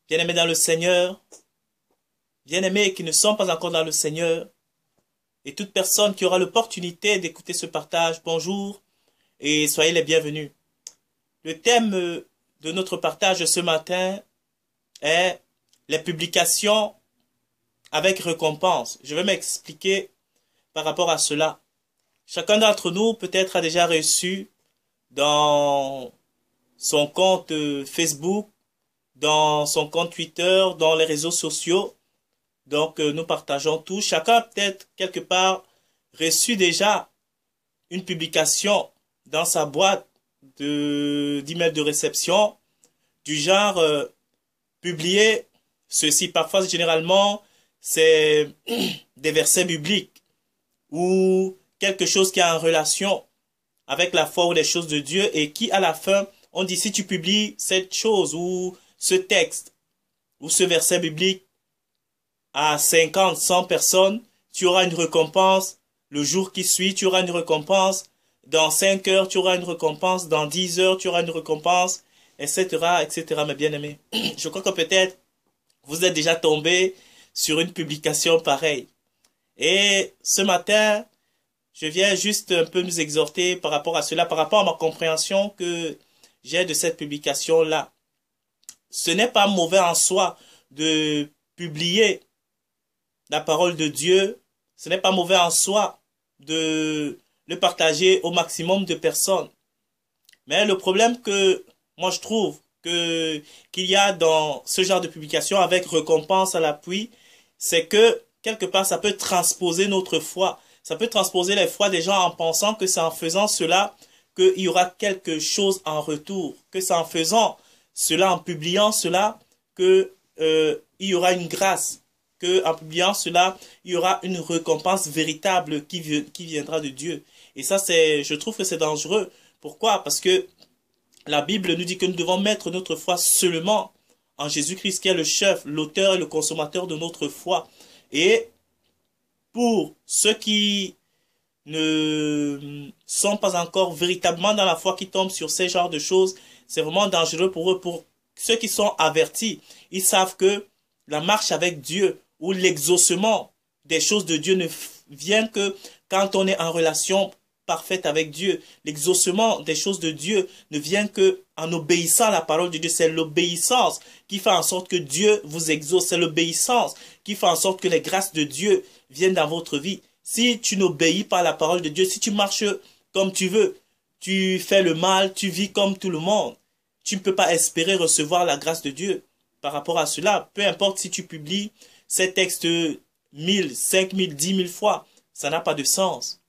bien-aimés dans le Seigneur, bien-aimés qui ne sont pas encore dans le Seigneur, et toute personne qui aura l'opportunité d'écouter ce partage, bonjour et soyez les bienvenus. Le thème de notre partage ce matin est les publications avec récompense. Je vais m'expliquer par rapport à cela. Chacun d'entre nous peut-être a déjà reçu dans son compte Facebook, dans son compte Twitter, dans les réseaux sociaux. Donc nous partageons tout. Chacun a peut-être quelque part reçu déjà une publication dans sa boîte d'email de réception du genre publier ceci. Parfois, généralement, c'est des versets bibliques ou quelque chose qui a en relation avec la foi ou les choses de Dieu et qui, à la fin, on dit si tu publies cette chose ou ce texte ou ce verset biblique à 50, 100 personnes, tu auras une récompense le jour qui suit, tu auras une récompense dans 5 heures, tu auras une récompense dans 10 heures, tu auras une récompense, etc., etc., mes bien-aimés. Je crois que peut-être vous êtes déjà tombé sur une publication pareille. Et ce matin, je viens juste un peu nous exhorter par rapport à cela, par rapport à ma compréhension que j'ai de cette publication-là. Ce n'est pas mauvais en soi de publier la parole de Dieu. Ce n'est pas mauvais en soi de le partager au maximum de personnes. Mais le problème que moi je trouve qu'il y a dans ce genre de publication avec récompense à l'appui, c'est que quelque part ça peut transposer notre foi. Ça peut transposer les foi des gens en pensant que c'est en faisant cela qu'il y aura quelque chose en retour. Que c'est en faisant cela, en publiant cela, que il y aura une grâce. Que en publiant cela, il y aura une récompense véritable qui viendra de Dieu. Et ça, je trouve que c'est dangereux. Pourquoi? Parce que la Bible nous dit que nous devons mettre notre foi seulement en Jésus-Christ, qui est le chef, l'auteur et le consommateur de notre foi. Et pour ceux qui ne sont pas encore véritablement dans la foi, qui tombent sur ces genres de choses, c'est vraiment dangereux pour eux. Pour ceux qui sont avertis, ils savent que la marche avec Dieu ou l'exaucement des choses de Dieu ne vient que quand on est en relation parfaite avec Dieu. L'exaucement des choses de Dieu ne vient que en obéissant à la parole de Dieu. C'est l'obéissance qui fait en sorte que Dieu vous exauce. C'est l'obéissance qui fait en sorte que les grâces de Dieu viennent dans votre vie. Si tu n'obéis pas à la parole de Dieu, si tu marches comme tu veux, tu fais le mal, tu vis comme tout le monde, tu ne peux pas espérer recevoir la grâce de Dieu. Par rapport à cela, peu importe si tu publies ces textes 1000, 5000, 10 000 fois, ça n'a pas de sens.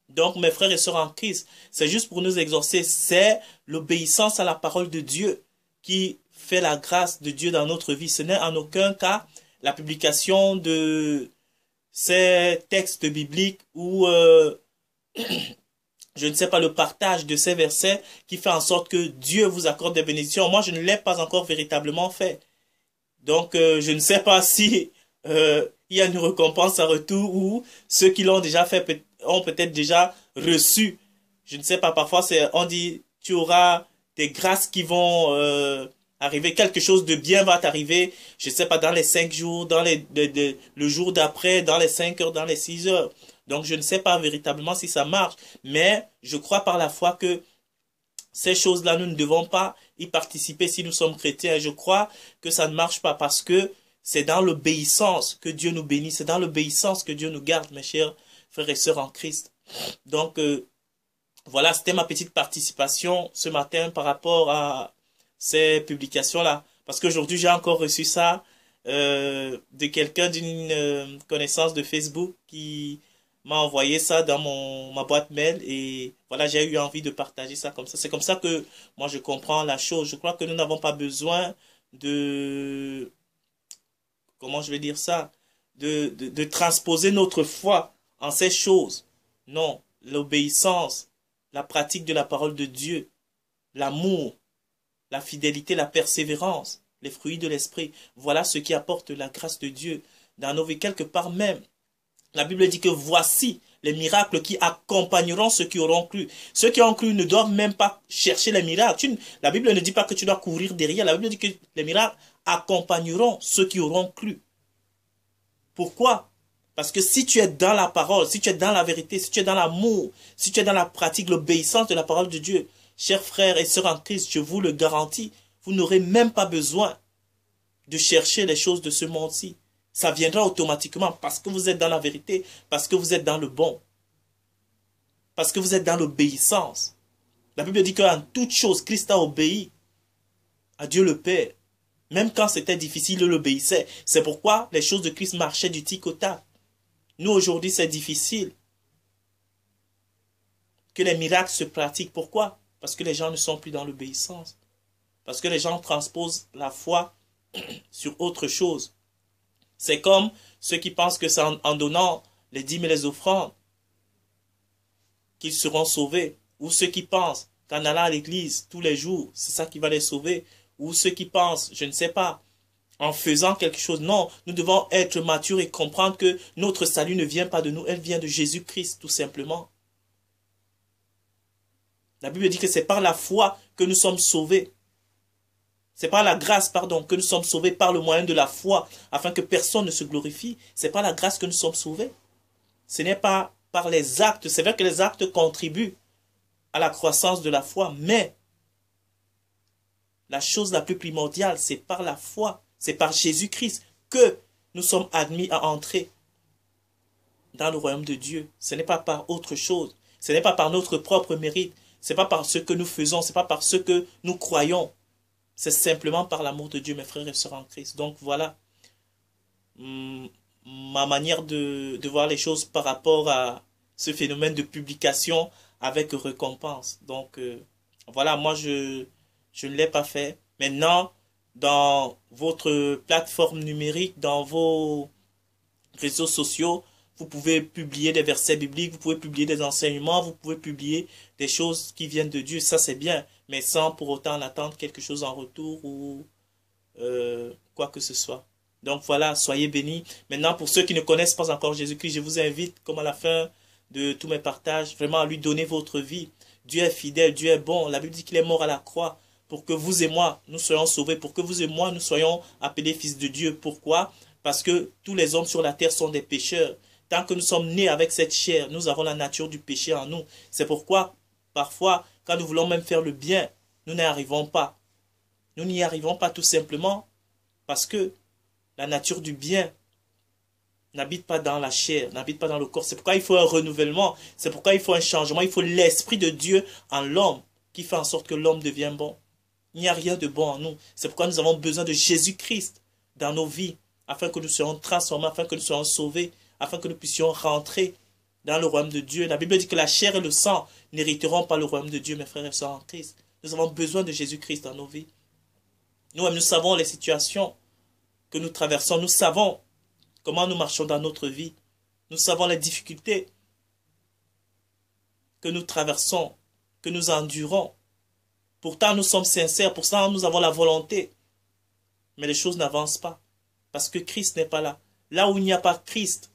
Donc, mes frères et sœurs en Christ, c'est juste pour nous exhorter, c'est l'obéissance à la parole de Dieu qui fait la grâce de Dieu dans notre vie. Ce n'est en aucun cas la publication de ces textes bibliques ou, je ne sais pas, le partage de ces versets qui fait en sorte que Dieu vous accorde des bénédictions. Moi, je ne l'ai pas encore véritablement fait. Donc, je ne sais pas si il y a une récompense à retour ou ceux qui l'ont déjà fait ont peut-être déjà reçu. Je ne sais pas, parfois on dit tu auras des grâces qui vont arriver, quelque chose de bien va t'arriver, je ne sais pas, dans les 5 jours, dans le jour d'après, dans les 5 heures, dans les 6 heures. Donc, je ne sais pas véritablement si ça marche, mais je crois par la foi que ces choses-là, nous ne devons pas y participer si nous sommes chrétiens. Je crois que ça ne marche pas parce que c'est dans l'obéissance que Dieu nous bénit. C'est dans l'obéissance que Dieu nous garde, mes chers frères et sœurs en Christ. Donc, voilà, c'était ma petite participation ce matin par rapport à ces publications-là. Parce qu'aujourd'hui, j'ai encore reçu ça de quelqu'un d'une connaissance de Facebook qui m'a envoyé ça dans ma boîte mail et voilà, j'ai eu envie de partager ça comme ça. C'est comme ça que moi je comprends la chose. Je crois que nous n'avons pas besoin de, comment je vais dire ça, de transposer notre foi en ces choses. Non, l'obéissance, la pratique de la parole de Dieu, l'amour, la fidélité, la persévérance, les fruits de l'esprit, voilà ce qui apporte la grâce de Dieu dans nos vies. Quelque part même, la Bible dit que voici les miracles qui accompagneront ceux qui auront cru. Ceux qui ont cru ne doivent même pas chercher les miracles. La Bible ne dit pas que tu dois courir derrière. La Bible dit que les miracles accompagneront ceux qui auront cru. Pourquoi? Parce que si tu es dans la parole, si tu es dans la vérité, si tu es dans l'amour, si tu es dans la pratique, l'obéissance de la parole de Dieu, chers frères et sœurs en Christ, je vous le garantis, vous n'aurez même pas besoin de chercher les choses de ce monde-ci. Ça viendra automatiquement parce que vous êtes dans la vérité, parce que vous êtes dans le bon, parce que vous êtes dans l'obéissance. La Bible dit qu'en toute chose, Christ a obéi à Dieu le Père. Même quand c'était difficile, il l'obéissait. C'est pourquoi les choses de Christ marchaient du tic au tac. Nous, aujourd'hui, c'est difficile que les miracles se pratiquent. Pourquoi? Parce que les gens ne sont plus dans l'obéissance. Parce que les gens transposent la foi sur autre chose. C'est comme ceux qui pensent que c'est en donnant les dîmes et les offrandes qu'ils seront sauvés. Ou ceux qui pensent qu'en allant à l'église tous les jours, c'est ça qui va les sauver. Ou ceux qui pensent, je ne sais pas, en faisant quelque chose. Non, nous devons être matures et comprendre que notre salut ne vient pas de nous, elle vient de Jésus-Christ, tout simplement. La Bible dit que c'est par la foi que nous sommes sauvés. C'est par la grâce, pardon, que nous sommes sauvés par le moyen de la foi, afin que personne ne se glorifie. C'est par la grâce que nous sommes sauvés. Ce n'est pas par les actes. C'est vrai que les actes contribuent à la croissance de la foi, mais la chose la plus primordiale, c'est par la foi. C'est par Jésus-Christ que nous sommes admis à entrer dans le royaume de Dieu. Ce n'est pas par autre chose. Ce n'est pas par notre propre mérite. Ce n'est pas par ce que nous faisons. Ce n'est pas par ce que nous croyons. C'est simplement par l'amour de Dieu, mes frères et sœurs en Christ. Donc voilà ma manière de voir les choses par rapport à ce phénomène de publication avec récompense. Donc voilà, moi je ne l'ai pas fait. Maintenant, dans votre plateforme numérique, dans vos réseaux sociaux, vous pouvez publier des versets bibliques, vous pouvez publier des enseignements, vous pouvez publier des choses qui viennent de Dieu. Ça, c'est bien, mais sans pour autant attendre quelque chose en retour ou quoi que ce soit. Donc voilà, soyez bénis. Maintenant, pour ceux qui ne connaissent pas encore Jésus-Christ, je vous invite, comme à la fin de tous mes partages, vraiment à lui donner votre vie. Dieu est fidèle, Dieu est bon. La Bible dit qu'il est mort à la croix pour que vous et moi, nous soyons sauvés, pour que vous et moi, nous soyons appelés fils de Dieu. Pourquoi? Parce que tous les hommes sur la terre sont des pécheurs. Tant que nous sommes nés avec cette chair, nous avons la nature du péché en nous. C'est pourquoi, parfois, quand nous voulons même faire le bien, nous n'y arrivons pas. Nous n'y arrivons pas tout simplement parce que la nature du bien n'habite pas dans la chair, n'habite pas dans le corps. C'est pourquoi il faut un renouvellement. C'est pourquoi il faut un changement. Il faut l'Esprit de Dieu en l'homme qui fait en sorte que l'homme devienne bon. Il n'y a rien de bon en nous. C'est pourquoi nous avons besoin de Jésus-Christ dans nos vies, afin que nous soyons transformés, afin que nous soyons sauvés, afin que nous puissions rentrer dans le royaume de Dieu. La Bible dit que la chair et le sang n'hériteront pas le royaume de Dieu, mes frères et sœurs en Christ. Nous avons besoin de Jésus-Christ dans nos vies. Nous-mêmes, nous savons les situations que nous traversons. Nous savons comment nous marchons dans notre vie. Nous savons les difficultés que nous traversons, que nous endurons. Pourtant, nous sommes sincères, pourtant, nous avons la volonté. Mais les choses n'avancent pas, parce que Christ n'est pas là. Là où il n'y a pas Christ,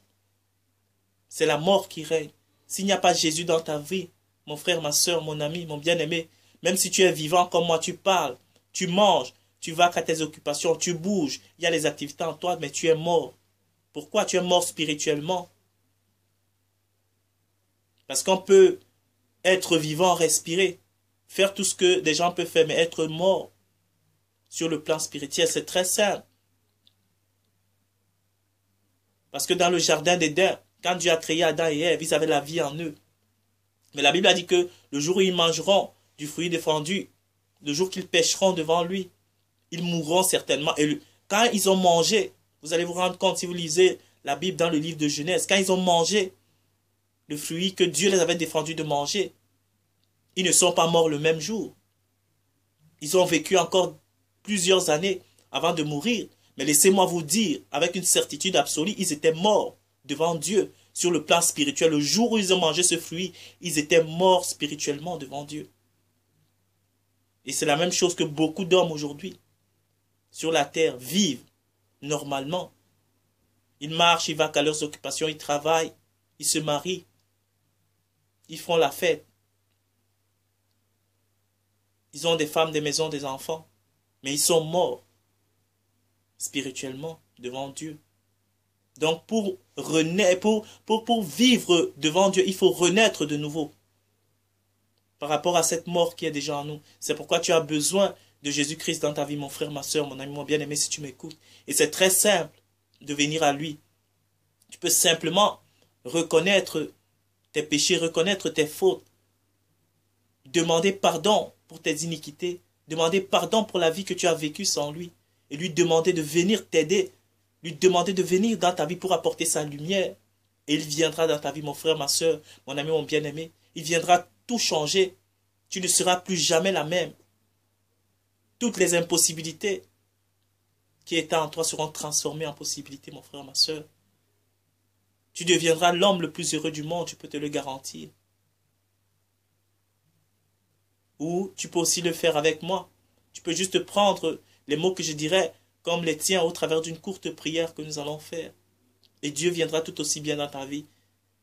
c'est la mort qui règne. S'il n'y a pas Jésus dans ta vie, mon frère, ma soeur, mon ami, mon bien-aimé, même si tu es vivant comme moi, tu parles, tu manges, tu vas à tes occupations, tu bouges, il y a les activités en toi, mais tu es mort. Pourquoi tu es mort spirituellement? Parce qu'on peut être vivant, respirer, faire tout ce que des gens peuvent faire, mais être mort sur le plan spirituel, c'est très simple. Parce que dans le jardin d'Éden, quand Dieu a créé Adam et Ève, ils avaient la vie en eux. Mais la Bible a dit que le jour où ils mangeront du fruit défendu, le jour qu'ils pécheront devant lui, ils mourront certainement. Et quand ils ont mangé, vous allez vous rendre compte si vous lisez la Bible dans le livre de Genèse, quand ils ont mangé le fruit que Dieu les avait défendu de manger, ils ne sont pas morts le même jour. Ils ont vécu encore plusieurs années avant de mourir. Mais laissez-moi vous dire, avec une certitude absolue, ils étaient morts devant Dieu sur le plan spirituel. Le jour où ils ont mangé ce fruit, ils étaient morts spirituellement devant Dieu. Et c'est la même chose que beaucoup d'hommes aujourd'hui sur la terre vivent normalement. Ils marchent, ils vont à leurs occupations, ils travaillent, ils se marient, ils font la fête. Ils ont des femmes, des maisons, des enfants, mais ils sont morts spirituellement devant Dieu. Donc pour renaître, pour vivre devant Dieu, il faut renaître de nouveau par rapport à cette mort qui est déjà en nous. C'est pourquoi tu as besoin de Jésus-Christ dans ta vie, mon frère, ma soeur, mon ami, mon bien-aimé, si tu m'écoutes. Et c'est très simple de venir à lui. Tu peux simplement reconnaître tes péchés, reconnaître tes fautes, demander pardon pour tes iniquités, demander pardon pour la vie que tu as vécue sans lui, et lui demander de venir t'aider, lui demander de venir dans ta vie pour apporter sa lumière. Et il viendra dans ta vie, mon frère, ma soeur, mon ami, mon bien-aimé. Il viendra tout changer. Tu ne seras plus jamais la même. Toutes les impossibilités qui étaient en toi seront transformées en possibilités, mon frère, ma soeur. Tu deviendras l'homme le plus heureux du monde, je peux te le garantir. Ou tu peux aussi le faire avec moi. Tu peux juste prendre les mots que je dirais comme les tiens au travers d'une courte prière que nous allons faire. Et Dieu viendra tout aussi bien dans ta vie.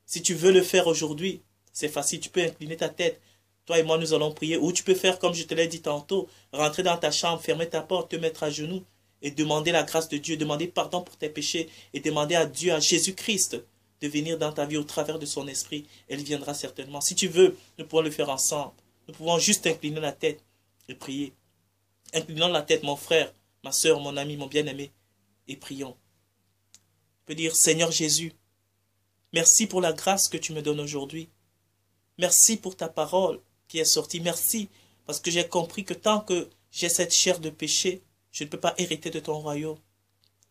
Si tu veux le faire aujourd'hui, c'est facile, tu peux incliner ta tête. Toi et moi, nous allons prier. Ou tu peux faire comme je te l'ai dit tantôt, rentrer dans ta chambre, fermer ta porte, te mettre à genoux et demander la grâce de Dieu, demander pardon pour tes péchés et demander à Dieu, à Jésus-Christ, de venir dans ta vie au travers de son esprit. Elle viendra certainement. Si tu veux, nous pouvons le faire ensemble. Nous pouvons juste incliner la tête et prier. Inclinons la tête, mon frère, ma soeur, mon ami, mon bien-aimé, et prions. Je peux dire, Seigneur Jésus, merci pour la grâce que tu me donnes aujourd'hui. Merci pour ta parole qui est sortie. Merci parce que j'ai compris que tant que j'ai cette chair de péché, je ne peux pas hériter de ton royaume.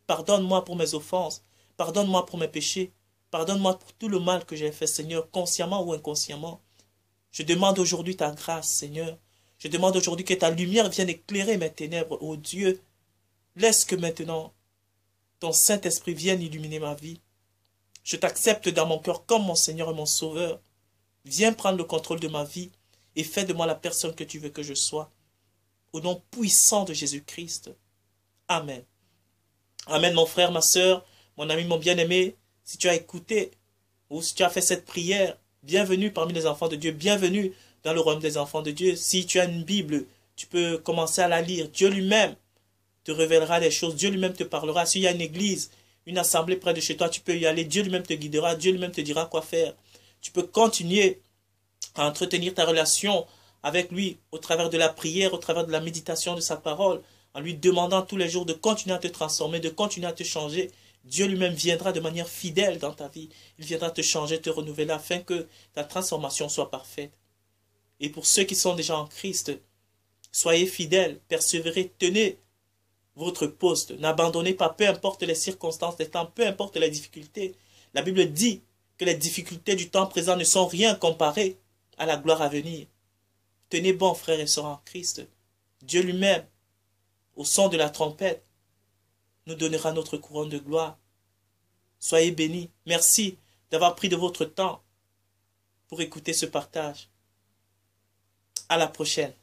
Pardonne-moi pour mes offenses. Pardonne-moi pour mes péchés. Pardonne-moi pour tout le mal que j'ai fait, Seigneur, consciemment ou inconsciemment. Je demande aujourd'hui ta grâce, Seigneur. Je demande aujourd'hui que ta lumière vienne éclairer mes ténèbres, ô Dieu. Laisse que maintenant ton Saint-Esprit vienne illuminer ma vie. Je t'accepte dans mon cœur comme mon Seigneur et mon Sauveur. Viens prendre le contrôle de ma vie et fais de moi la personne que tu veux que je sois. Au nom puissant de Jésus-Christ. Amen. Amen, mon frère, ma soeur, mon ami, mon bien-aimé. Si tu as écouté ou si tu as fait cette prière, bienvenue parmi les enfants de Dieu. Bienvenue dans le royaume des enfants de Dieu. Si tu as une Bible, tu peux commencer à la lire. Dieu lui-même te révélera des choses. Dieu lui-même te parlera. S'il y a une église, une assemblée près de chez toi, tu peux y aller. Dieu lui-même te guidera. Dieu lui-même te dira quoi faire. Tu peux continuer à entretenir ta relation avec lui au travers de la prière, au travers de la méditation de sa parole, en lui demandant tous les jours de continuer à te transformer, de continuer à te changer. Dieu lui-même viendra de manière fidèle dans ta vie. Il viendra te changer, te renouveler afin que ta transformation soit parfaite. Et pour ceux qui sont déjà en Christ, soyez fidèles, persévérez, tenez votre poste. N'abandonnez pas, peu importe les circonstances des temps, peu importe les difficultés. La Bible dit que les difficultés du temps présent ne sont rien comparées à la gloire à venir. Tenez bon, frères et sœurs en Christ. Dieu lui-même, au son de la trompette, nous donnera notre couronne de gloire. Soyez bénis. Merci d'avoir pris de votre temps pour écouter ce partage. À la prochaine.